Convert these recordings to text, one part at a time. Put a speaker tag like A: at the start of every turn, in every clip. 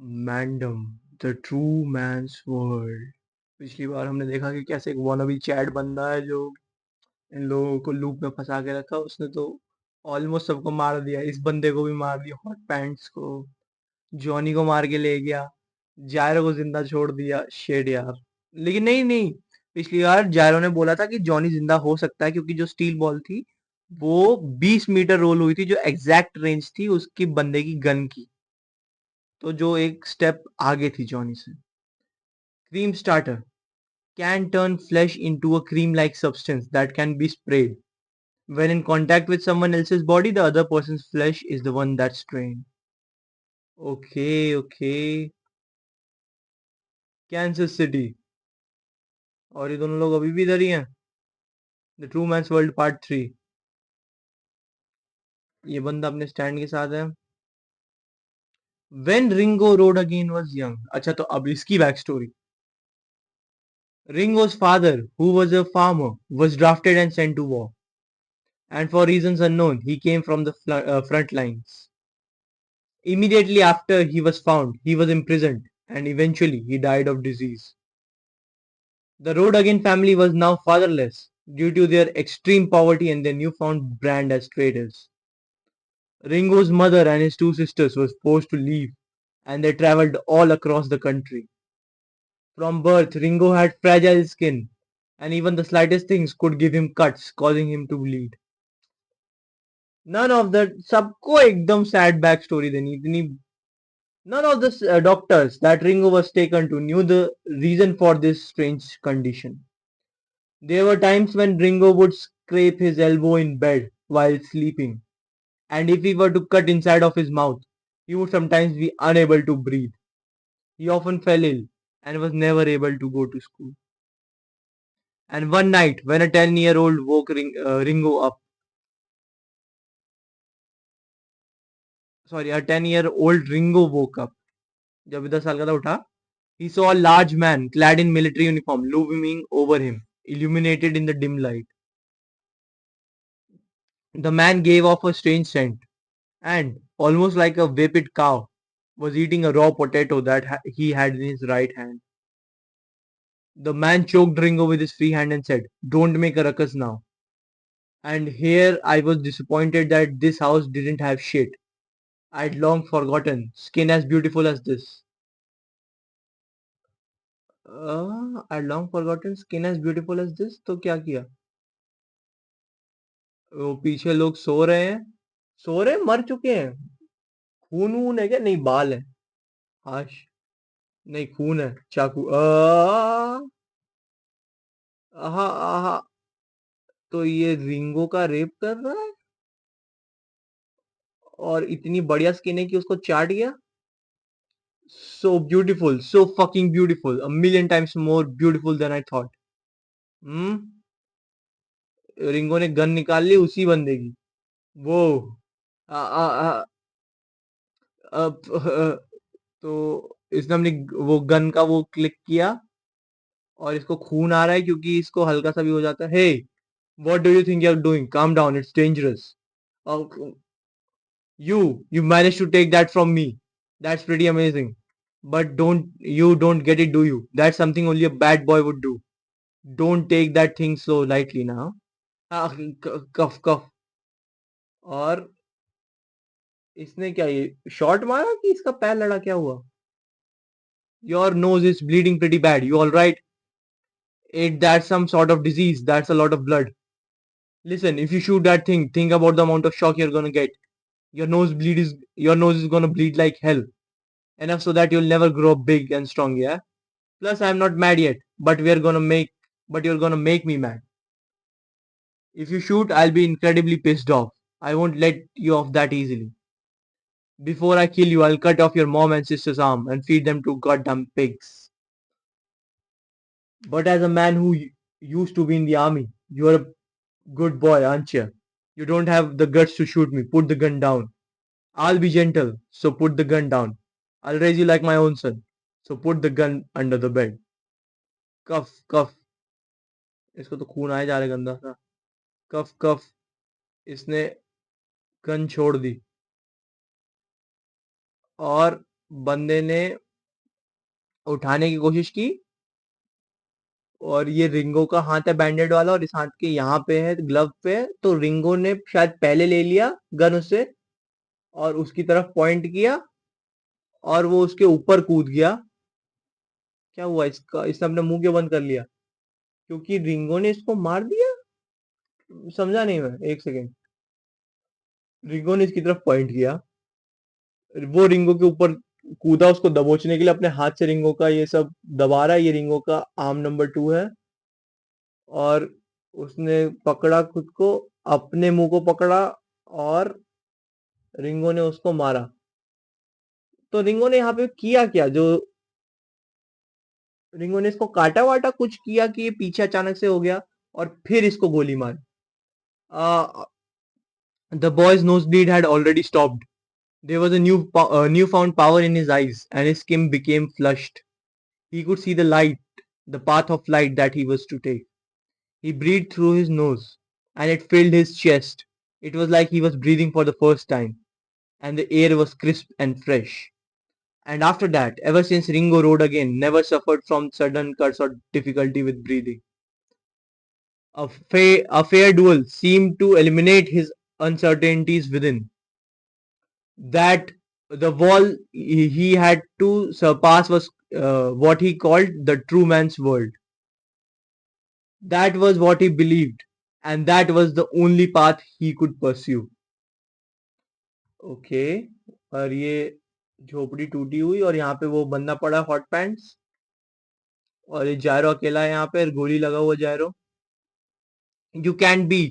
A: Madam the true man's world. पिछली बार हमने देखा कि कैसे एक वानाबी चैट बंदा है जो इन लोगों को लूप में फंसा के रखा। उसने तो ऑलमोस्ट सबको मार दिया। इस बंदे को भी मार दिया, हॉट पैंट्स को, जॉनी को मार के ले गया, जायरो को जिंदा छोड़ दिया। शेड यार। लेकिन नहीं नहीं, पिछली बार जायरो ने बोला था कि जॉनी जिंदा हो सकता है क्योंकि जो स्टील बॉल थी वो 20 मीटर रोल हुई थी, जो एग्जैक्ट रेंज थी उसकी बंदे की गन की। तो जो एक स्टेप आगे थी जॉनी से। Cream starter can turn flesh into a cream-like substance that can be sprayed. When in contact with someone else's body, the other person's flesh is the one that's strained. Okay, okay. Kansas City. और ये दोनों लोग अभी भी इधर ही हैं। The true man's world part 3। ये बंदा अपने स्टैंड के साथ है। When Ringo Road Again was young. अच्छा, तो अब इसकी back story. Ringo's father, who was a farmer, was drafted and sent to war. And for reasons unknown, he came from the front lines. Immediately after he was found, he was imprisoned and eventually he died of disease. The Road Again family was now fatherless due to their extreme poverty and their newfound brand as traders. Ringo's mother and his two sisters were forced to leave and they traveled all across the country. From birth, Ringo had fragile skin and even the slightest things could give him cuts, causing him to bleed. None of that, सबको एकदम sad back story देनी इतनी। None of the doctors that Ringo was taken to knew the reason for this strange condition. There were times when Ringo would scrape his elbow in bed while sleeping, and if he were to cut inside of his mouth, he would sometimes be unable to breathe. He often fell ill and was never able to go to school. And one night, when a 10-year-old woke Ringo up, sorry, a 10-year-old Ringo woke up, जब 10 साल का था उठा, he saw a large man clad in military uniform looming over him, illuminated in the dim light. The man gave off a strange scent and, almost like a vapid cow, was eating a raw potato that he had in his right hand. The man choked Ringo with his free hand and said, "Don't make a ruckus now." And here I was disappointed that this house didn't have shit. I'd long forgotten skin as beautiful as this. I'd long forgotten skin as beautiful as this. तो क्या किया? वो पीछे लोग सो रहे हैं। सो रहे हैं, मर चुके हैं। खून वून है क्या? नहीं, बाल है। हाश। नहीं, खून है। चाकू। आहा आहा। तो ये रिंगो का रेप कर रहा है और इतनी बढ़िया स्किन है कि उसको चाट गया। So beautiful, so fucking beautiful, a million times more beautiful than I thought. Hmm. Ringo ने गन निकाल ली उसी बंदे की। वो आ, आ, आ, तो इसने अपनी वो गन का वो क्लिक किया और इसको खून आ रहा है क्योंकि इसको हल्का सा भी हो जाता है। Hey, what do you think you are doing? Calm down, it's dangerous. You managed to take that from me. That's pretty amazing. But don't get it, do you? That's something only a bad boy would do. Don't take that thing so lightly now. कफ कफ। और इसने क्या ये shot मारा कि इसका पैर लड़ा? क्या हुआ? Your nose is bleeding pretty bad. You all right? That's some sort of disease. That's a lot of blood. Listen, if you shoot that thing, think about the amount of shock you're gonna get. Your nose is gonna bleed like hell. Enough so that you'll never grow big and strong, yeah? Plus, I'm not mad yet, but you're gonna make me mad. If you shoot, I'll be incredibly pissed off. I won't let you off that easily. Before I kill you, I'll cut off your mom and sister's arm and feed them to goddamn pigs. But as a man who used to be in the army, you're a good boy, aren't you? You don't have the guts to shoot me. Put the gun down. I'll be gentle, so put the gun down. I'll raise you like my own son. So put the gun under the bed. Cuff, cuff. इसको तो खून आए जा रहा है गंदा सा। कफ कफ। इसने गन छोड़ दी और बंदे ने उठाने की कोशिश की, और ये रिंगो का हाथ है बैंडेड वाला, और इस हाथ के यहाँ पे है, ग्लव पे है, तो रिंगो ने शायद पहले ले लिया गन उससे और उसकी तरफ पॉइंट किया, और वो उसके ऊपर कूद गया। क्या हुआ इसका, इसने अपना मुंह क्यों बंद कर लिया? क्योंकि रिंगो ने इसको मार दिया। समझा नहीं मैं, एक सेकेंड। रिंगो ने इसकी तरफ पॉइंट किया, वो रिंगो के ऊपर कूदा उसको दबोचने के लिए, अपने हाथ से रिंगो का ये सब दबा रहा है। ये रिंगो का आर्म नंबर 2 है, और उसने पकड़ा खुद को, अपने मुंह को पकड़ा, और रिंगो ने उसको मारा। तो रिंगो ने यहाँ पे किया क्या, जो रिंगो ने इसको काटा वाटा कुछ किया कि ये पीछे अचानक से हो गया और फिर इसको गोली मारी? The boys nose bleed had already stopped. There was a newfound power in his eyes, and his skin became flushed. He could see the light, the path of light that he was to take. He breathed through his nose, and it filled his chest. It was like he was breathing for the first time, and the air was crisp and fresh. And after that, ever since Ringo rode again, never suffered from sudden cuts or difficulty with breathing. A fair duel seemed to eliminate his uncertainties within. That the wall he had to surpass was what he called the true man's world. That was what he believed, and that was the only path he could pursue. Okay, और ये झोपड़ी टूटी हुई, और यहाँ पे वो बंदा पड़ा हॉट पैंट्स, और ये जायरो अकेला है यहाँ पे, गोली लगा हुआ जायरो. You can't be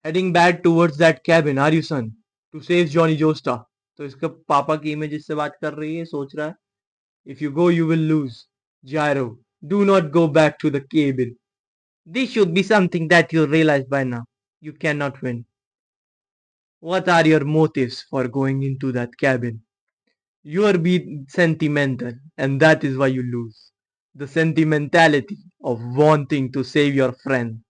A: heading back towards that cabin, are you, son? To save Johnny Joestar. तो इसका पापा की इमेज इससे बात कर रही है, सोच रहा है. If you go, you will lose. Gyro, do not go back to the cabin. This should be something that you realize by now. You cannot win. What are your motives for going into that cabin? You are being sentimental, and that is why you lose. The sentimentality of wanting to save your friend.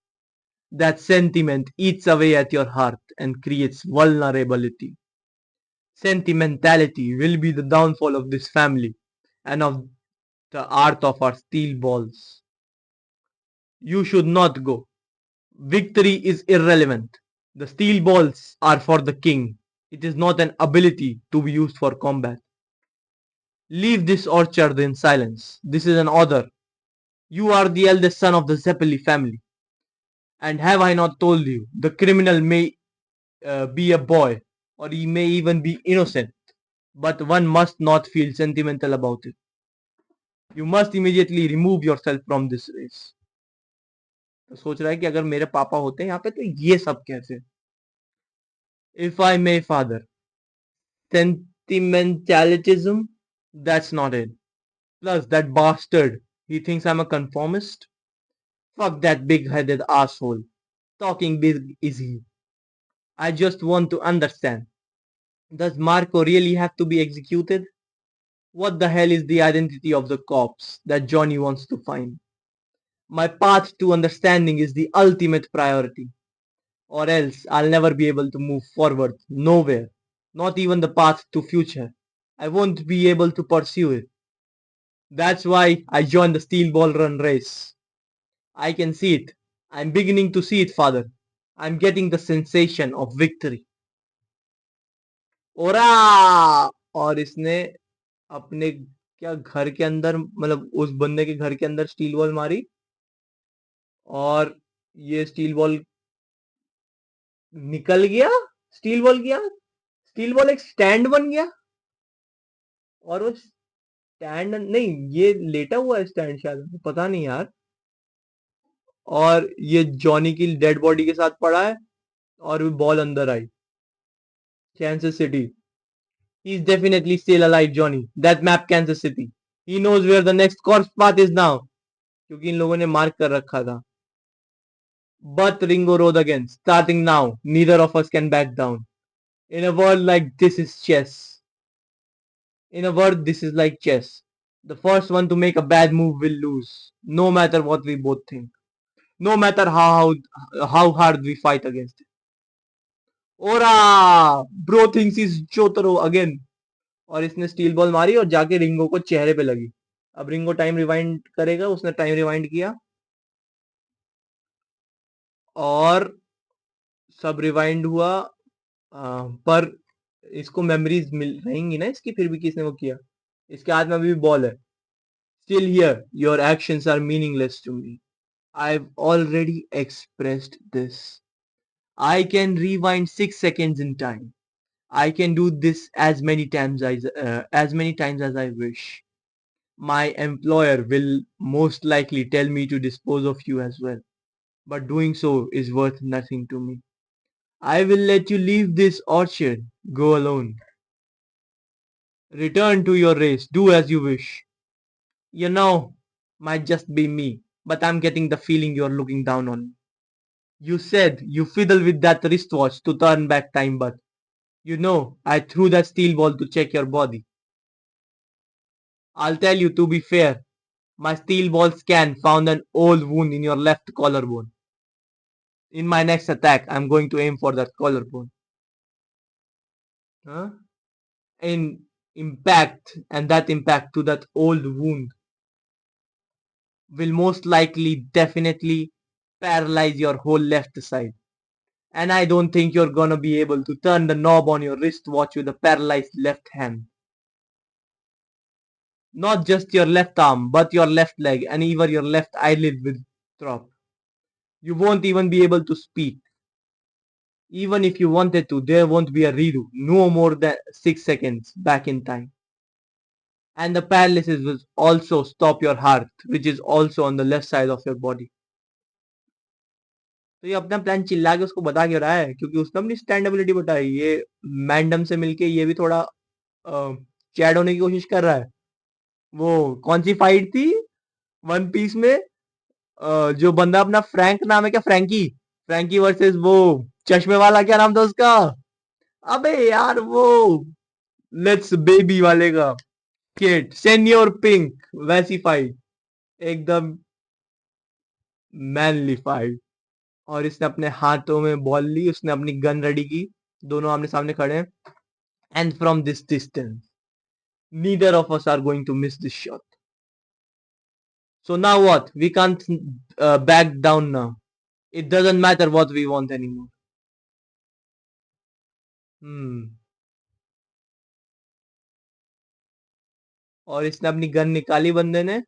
A: That sentiment eats away at your heart and creates vulnerability. Sentimentality will be the downfall of this family and of the art of our steel balls. You should not go. Victory is irrelevant. The steel balls are for the king. It is not an ability to be used for combat. Leave this orchard in silence. This is an order. You are the eldest son of the Zeppeli family. And have I not told you, the criminal may be a boy, or he may even be innocent, but one must not feel sentimental about it. You must immediately remove yourself from this race. तो सोच रहा है कि अगर मेरे पापा होते यहाँ पे तो ये सब कैसे. If I may, father. Sentimentalism? That's not it. Plus, that bastard. He thinks I'm a conformist? Fuck that big-headed asshole. Talking big is he. I just want to understand. Does Marco really have to be executed? What the hell is the identity of the cops that Johnny wants to find? My path to understanding is the ultimate priority. Or else I'll never be able to move forward. Nowhere. Not even the path to future. I won't be able to pursue it. That's why I joined the steel ball run race. I can see it. I'm beginning to see it, father. I'm getting the sensation of victory. ओरा, और इसने अपने क्या घर के अंदर, मतलब उस बंदे के घर के अंदर स्टील बॉल मारी, और ये स्टील बॉल निकल गया. स्टील बॉल किया, स्टील बॉल एक स्टैंड बन गया, और वो स्टैंड नहीं, ये लेटा हुआ है स्टैंड शायद, पता नहीं यार. और ये जॉनी की डेड बॉडी के साथ पड़ा है, और भी बॉल अंदर आई. Kansas City. He's definitely still alive, Johnny. That map Kansas City. He knows where the next corpse path is now. क्योंकि इन लोगों ने मार्क कर रखा था. But Ringo rode again. Starting now, neither of us can back down. In a world like this is chess. In a word, this is like chess. The first one to make a bad move will lose, no matter what we both think. No matter how hard we fight against it. Ora! Bro thinks he's Jotaro again. और इसने steel ball मारी और जाके Ringo को चेहरे पे लगी। अब रिंगो टाइम रिवाइंड करेगा, उसने टाइम रिवाइंड किया और सब रिवाइंड हुआ। पर इसको मेमोरीज मिल रहेंगी ना इसकी, फिर भी किसने वो किया। इसके हाथ में अभी भी बॉल है। Still here your actions are meaningless to me. I've already expressed this. I can rewind 6 seconds in time. I can do this as many times as I wish. My employer will most likely tell me to dispose of you as well, but doing so is worth nothing to me. I will let you leave this orchard. Go alone. Return to your race. Do as you wish. You know, might just be me, but I'm getting the feeling you're looking down on me. You said you fiddle with that wristwatch to turn back time, but I threw that steel ball to check your body. I'll tell you to be fair, my steel ball scan found an old wound in your left collarbone. In my next attack, I'm going to aim for that collarbone. Huh? In impact, and that impact to that old wound will most likely, definitely paralyze your whole left side. And I don't think you're gonna be able to turn the knob on your wristwatch with a paralyzed left hand. Not just your left arm, but your left leg and even your left eyelid will drop. You won't even be able to speak. Even if you wanted to, there won't be a redo. No more than 6 seconds back in time. And the paralysis will also stop your heart, which is also on the left side of your body. तो ये अपना plan चिल्ला के उसको बता क्यों रहा है? क्योंकि उसने अपनी स्टैंडेबिलिटी बताई। ये मैंडम से मिलके ये भी थोड़ा चैड होने की कोशिश कर रहा है। वो कौन सी फाइट थी वन पीस में? जो बंदा अपना फ्रैंक नाम है क्या, फ्रैंकी? फ्रैंकी वर्सेस वो चश्मे वाला, क्या नाम था उसका? अबे यार वो लेट्स बेबी वाले का किड, सेनियर पिंक, वैसी फाइट एकदम मैनली फाइट। और इसने अपने हाथों में बॉल ली, उसने अपनी गन रेडी की, दोनों आमने सामने खड़े हैं। And from this distance neither of us are going to miss this shot. So now what? We can't back down now. It doesn't matter what we want anymore. Hmm. और इसने अपनी gun निकाली बंदे ने।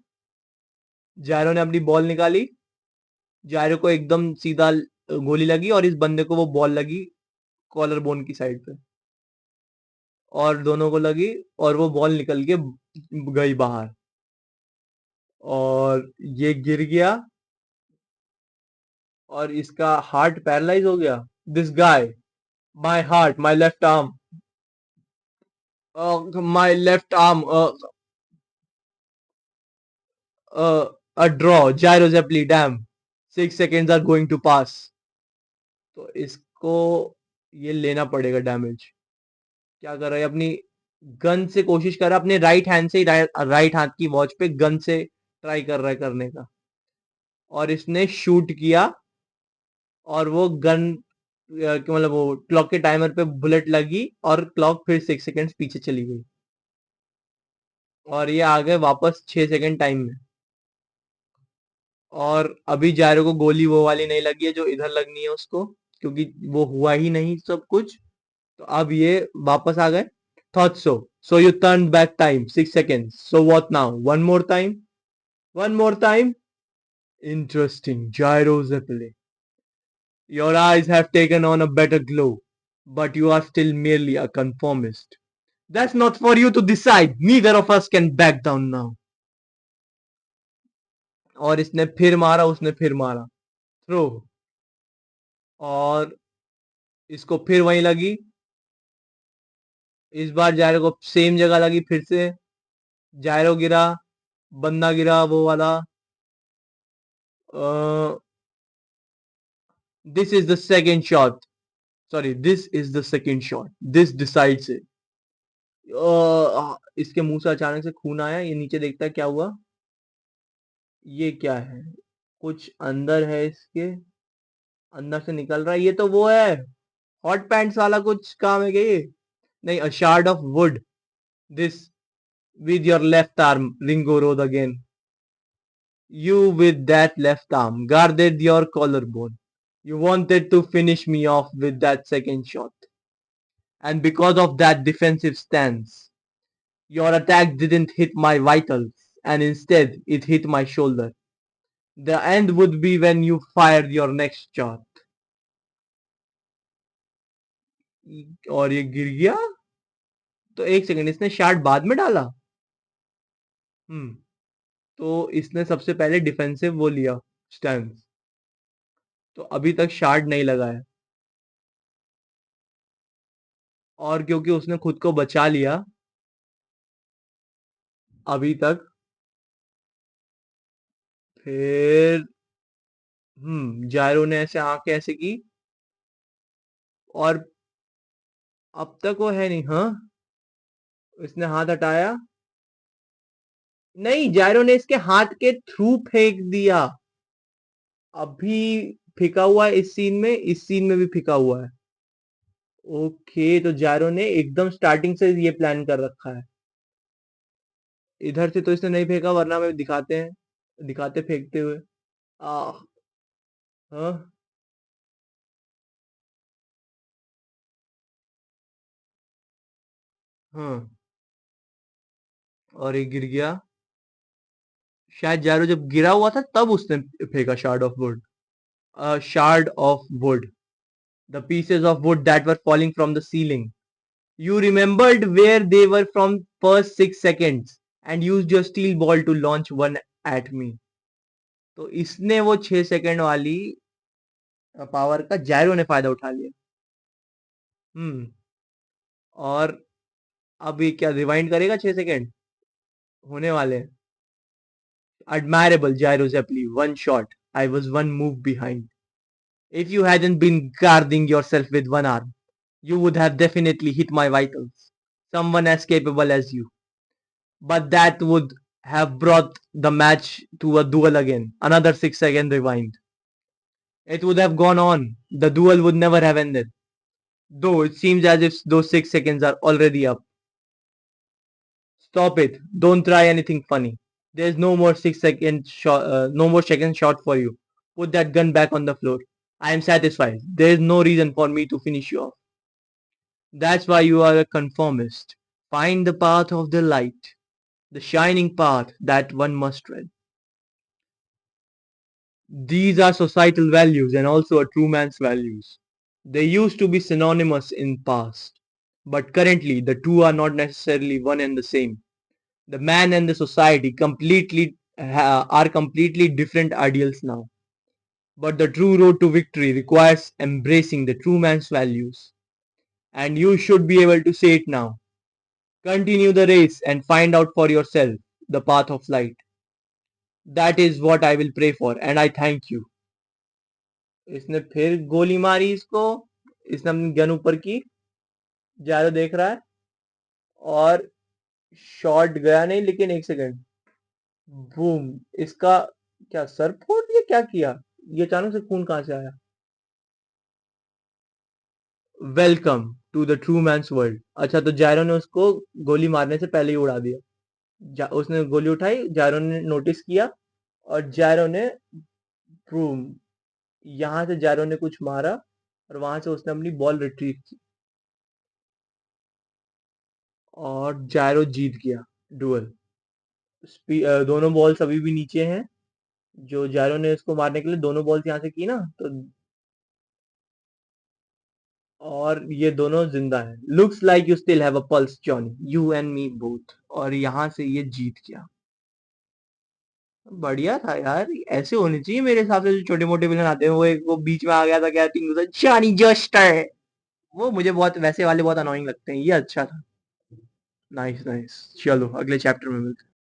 A: जायरो ने अपनी बॉल निकाली। जायरो को एकदम सीधा गोली लगी और इस बंदे को वो बॉल लगी कॉलर बोन की साइड पे, और दोनों को लगी और वो बॉल निकल के गई बाहर और ये गिर गया और इसका हार्ट पैरालाइज हो गया। This guy, my heart, my left arm, my left arm, a draw, gyro zeppeli, damn, 6 seconds are going to pass. तो इसको ये लेना पड़ेगा डैमेज। क्या कर रहा है? अपनी गन से कोशिश कर रहा है, अपने राइट हैंड से ही राइट हाथ की वॉच पे गन से ट्राई कर रहा है करने का, और इसने शूट किया और वो गन मतलब वो क्लॉक के टाइमर पे बुलेट लगी और क्लॉक फिर 6 सेकंड्स पीछे चली गई और ये आ गए वापस 6 सेकंड टाइम में। और अभी जायरो को गोली वो वाली नहीं लगी है जो इधर लगनी है उसको, क्योंकि वो हुआ ही नहीं सब कुछ। तो अब ये वापस आ गए। Thought so you turn back time 6 seconds, so what now? One more time, one more time. Interesting, Gyro zeppeli, your eyes have taken on a better glow, but you are still merely a conformist. That's not for you to decide. Neither of us can back down now. और इसने फिर मारा, उसने फिर मारा throw, और इसको फिर वहीं लगी। इस बार जायरो को सेम जगह लगी फिर से। जायरो गिरा, बंदा गिरा वो वाला। This is the second shot, sorry this is the second shot, this decides it. इसके मुंह से अचानक से खून आया, ये नीचे देखता है क्या हुआ। ये क्या है? कुछ अंदर है, इसके अंदर से निकल रहा है। ये तो वो है हॉट पैंट्स वाला कुछ काम है क्या ये? नहीं, a shard of wood. This with your left arm, Ringo roared again. You with that left arm guarded your collarbone. You wanted to finish me off with that second shot. And because of that defensive stance, your attack didn't hit my vitals, and instead it hit my shoulder. The end would be when you fired your next shot. और ये गिर गया। तो एक second, इसने shot बाद में डाला। हम्म तो इसने सबसे पहले डिफेंसिव वो लिया, स्टैंड। तो अभी तक शॉट नहीं लगा है, और क्योंकि उसने खुद को बचा लिया अभी तक, फिर जायरो ने ऐसे आंखें ऐसे की, और अब तक वो है नहीं। हाँ, इसने हाथ हटाया। नहीं, जायरो ने इसके हाथ के थ्रू फेंक दिया। अभी फेंका हुआ है इस सीन में, इस सीन में भी फेंका हुआ है। ओके, तो जायरो ने एकदम स्टार्टिंग से ये प्लान कर रखा है। इधर से तो इसने नहीं फेंका, वरना में दिखाते हैं, दिखाते फेंकते हुए। आ हाँ हाँ, और ये गिर गया। शायद जायरो जब गिरा हुआ था तब उसने फेंका shard of would. Shard of wood, the pieces of wood that were falling from the ceiling. You remembered where they were from first 6 seconds and used your steel ball to launch one at me. तो इसने वो 6 second वाली power का जायरो ने फायदा उठा लिया। हम्म और अब ये क्या रिवाइंड करेगा? 6 सेकंड होने वाले हैं। Admirable, Gyro Zeppeli. One shot. I was one move behind. If you hadn't been guarding yourself with one arm, you would have definitely hit my vitals. Someone as capable as you. But that would have brought the match to a duel again. Another 6 second rewind. It would have gone on. The duel would never have ended. Though it seems as if those 6 seconds are already up. Stop it. Don't try anything funny. There's no more 6 second shot, no more second shot for you. Put that gun back on the floor. I am satisfied. There is no reason for me to finish you off. That's why you are a conformist. Find the path of the light, the shining path that one must tread. These are societal values and also a true man's values. They used to be synonymous in past, but currently the two are not necessarily one and the same. The man and the society are completely different ideals now. But the true road to victory requires embracing the true man's values. And you should be able to say it now. Continue the race and find out for yourself the path of light. That is what I will pray for, and I thank you. इसने फिर गोली मारी इसको। इसने अपनी gun ऊपर की, जारो देख रहा है, और शॉट गया नहीं, लेकिन एक सेकंड, बूम, इसका क्या सर फोड़ दिया? क्या किया? ये अचानक से खून कहां से आया? Welcome to the true man's world. अच्छा, तो जायरो ने उसको गोली मारने से पहले ही उड़ा दिया। उसने गोली उठाई, जायरो ने नोटिस किया, और जायरो ने बूम, यहां से जायरो ने कुछ मारा, और वहां से उसने अपनी बॉल रिट्रीव की, और जायरो जीत गया डुअल। दोनों बॉल्स अभी भी नीचे हैं। जो जायरो ने इसको मारने के लिए दोनों बॉल्स यहाँ से की ना, तो और ये दोनों जिंदा है। Looks like you still have a pulse Johnny, you and me both. और यहाँ से ये जीत गया। बढ़िया था यार, ऐसे होने चाहिए मेरे हिसाब से। जो छोटे मोटे विलन आते हैं, वो एक वो बीच में आ गया था, क्या जॉनी जस्टर, वो मुझे बहुत वैसे वाले बहुत अनोइंग लगते हैं। ये अच्छा था। नाइस नाइस, चलो अगले चैप्टर में मिलते हैं।